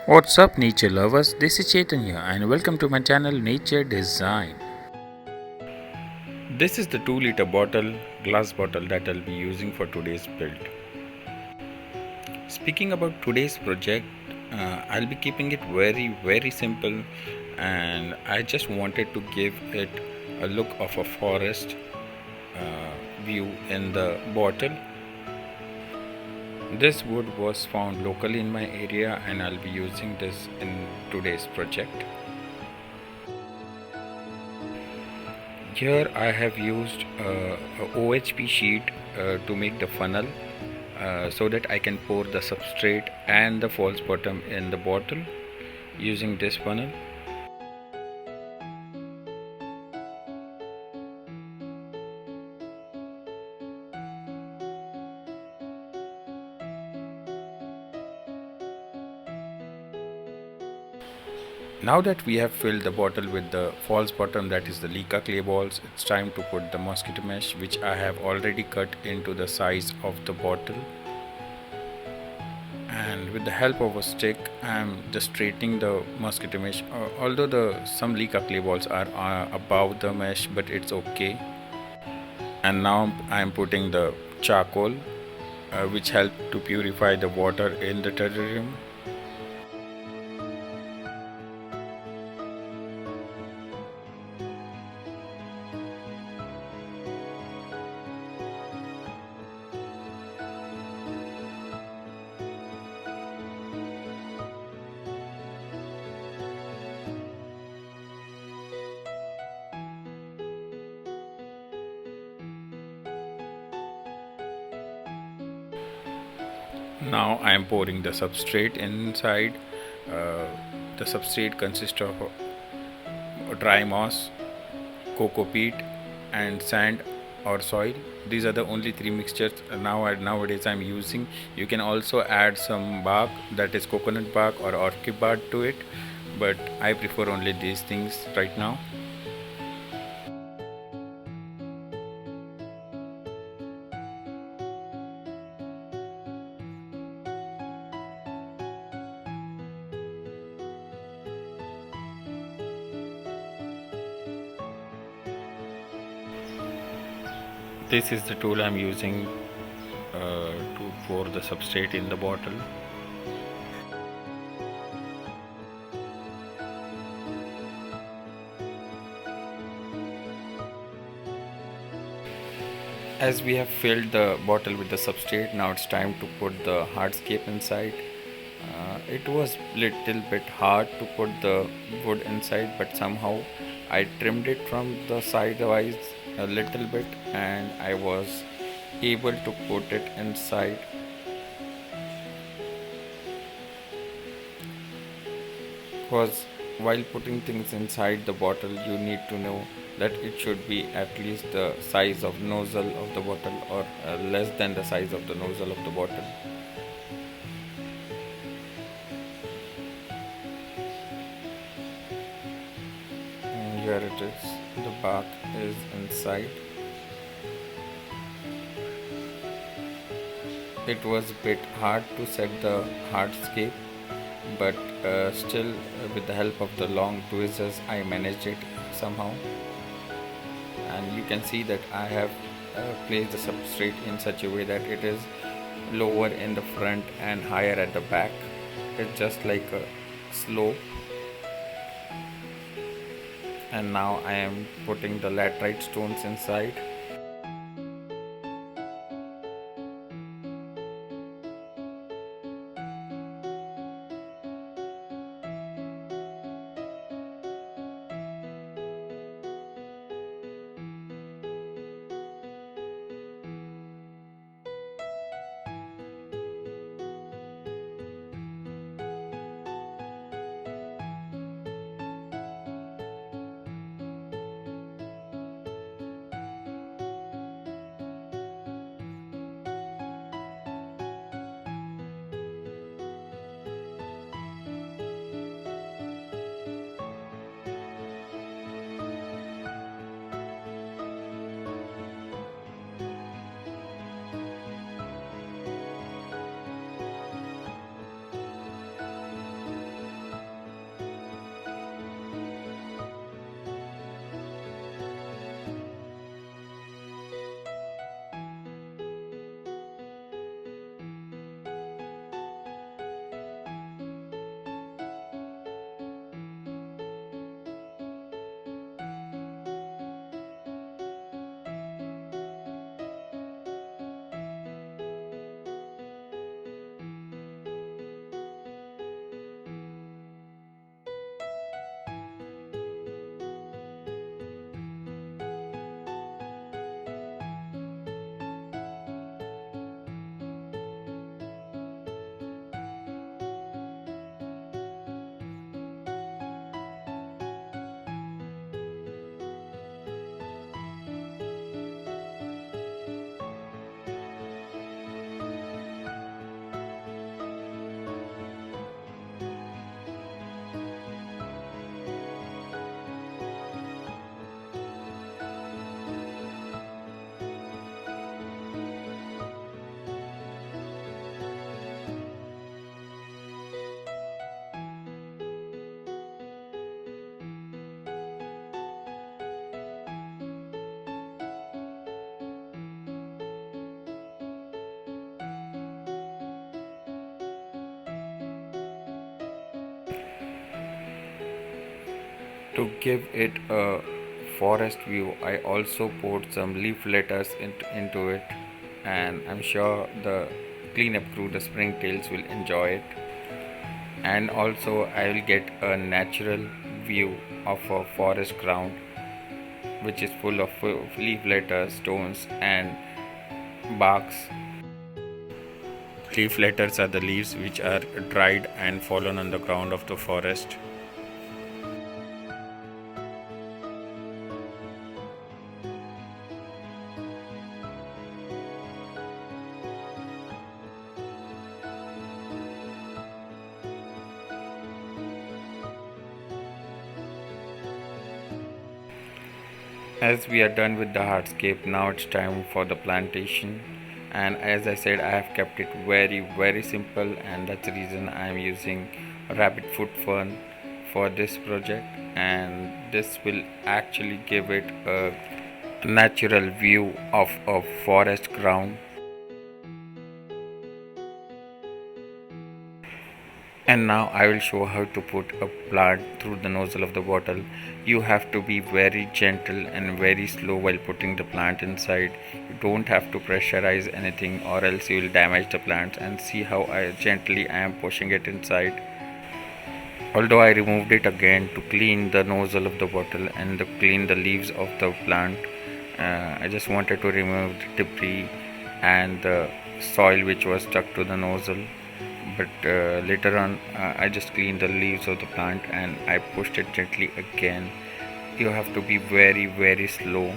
What's up, nature lovers? This is Chaitanya, and welcome to my channel Nature Design. This is the 2-liter glass bottle that I'll be using for today's build. Speaking about today's project, I'll be keeping it very simple, and I just wanted to give it a look of a forest view in the bottle. This wood was found locally in my area, and I'll be using this in today's project. Here I have used a OHP sheet to make the funnel so that I can pour the substrate and the false bottom in the bottle using this funnel. Now that we have filled the bottle with the false bottom, that is the Lika clay balls, it's time to put the mosquito mesh, which I have already cut into the size of the bottle. And with the help of a stick, I am just straightening the mosquito mesh. Although some Lika clay balls are above the mesh, but it's okay. And now I am putting the charcoal, which help to purify the water in the terrarium. Now I am pouring the substrate inside. Uh, the substrate consists of dry moss, cocoa peat, and sand or soil. These are the only three mixtures nowadays I'm using. You can also add some bark, that is coconut bark or orchid bark to it, but I prefer only these things right now. This is the tool I'm using to pour the substrate in the bottle. As we have filled the bottle with the substrate, now it's time to put the hardscape inside. It was little bit hard to put the wood inside, but somehow I trimmed it from the sidewise a little bit, and I was able to put it inside. Because while putting things inside the bottle, you need to know that it should be at least the size of nozzle of the bottle, or less than the size of the nozzle of the bottle. And here it is, the bark is inside. It was a bit hard to set the hardscape, but still, with the help of the long tweezers, I managed it somehow. And you can see that I have placed the substrate in such a way that it is lower in the front and higher at the back. It's just like a slope. And now I am putting the laterite stones inside. To give it a forest view, I also poured some leaf letters into it, and I'm sure the cleanup crew, the springtails, will enjoy it. And also, I will get a natural view of a forest ground which is full of leaf letters, stones, and barks. Leaf letters are the leaves which are dried and fallen on the ground of the forest. As we are done with the hardscape, now it's time for the plantation. And as I said, I have kept it very simple, and that's the reason I am using rabbit foot fern for this project. And this will actually give it a natural view of a forest ground. And now I will show how to put a plant through the nozzle of the bottle. You have to be very gentle and very slow while putting the plant inside. You don't have to pressurize anything, or else you will damage the plant. And see how gently I am pushing it inside. Although I removed it again to clean the nozzle of the bottle and to clean the leaves of the plant, I just wanted to remove the debris and the soil which was stuck to the nozzle. But later on, I just cleaned the leaves of the plant and I pushed it gently again. You have to be very slow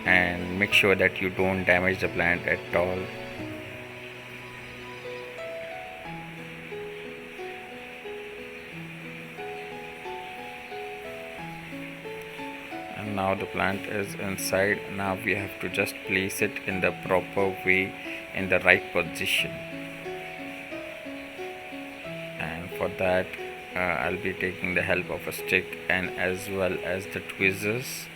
and make sure that you don't damage the plant at all. And now the plant is inside. Now we have to just place it in the proper way, in the right position. And for that, I'll be taking the help of a stick and as well as the tweezers.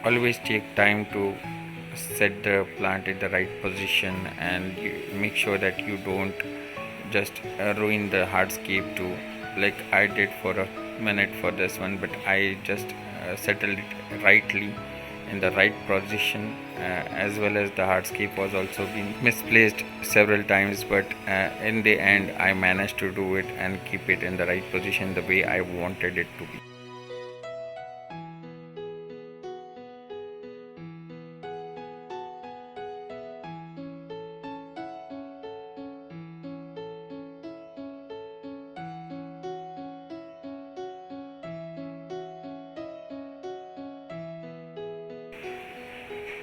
Always take time to set the plant in the right position, and make sure that you don't just ruin the hardscape too, like I did for a minute for this one. But I just settled it rightly in the right position, as well as the hardscape was also being misplaced several times, but in the end I managed to do it and keep it in the right position the way I wanted it to be.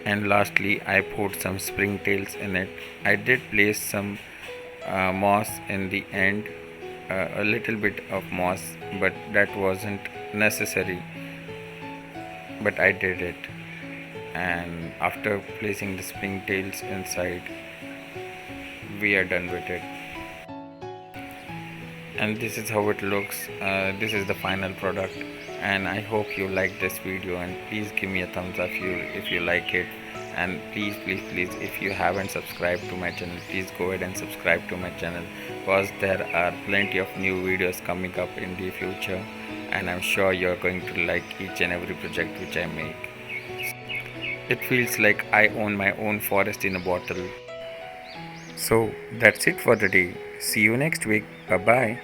And lastly, I put some springtails in it. I did place some moss in the end, a little bit of moss, but that wasn't necessary, but I did it. And after placing the springtails inside, we are done with it. And this is how it looks. This is the final product, and I hope you like this video, and please give me a thumbs up if you like it, And please, if you haven't subscribed to my channel, please go ahead and subscribe to my channel, because there are plenty of new videos coming up in the future, and I'm sure you're going to like each and every project which I make. It feels like I own my own forest in a bottle. So that's it for the day. See you next week. Bye bye.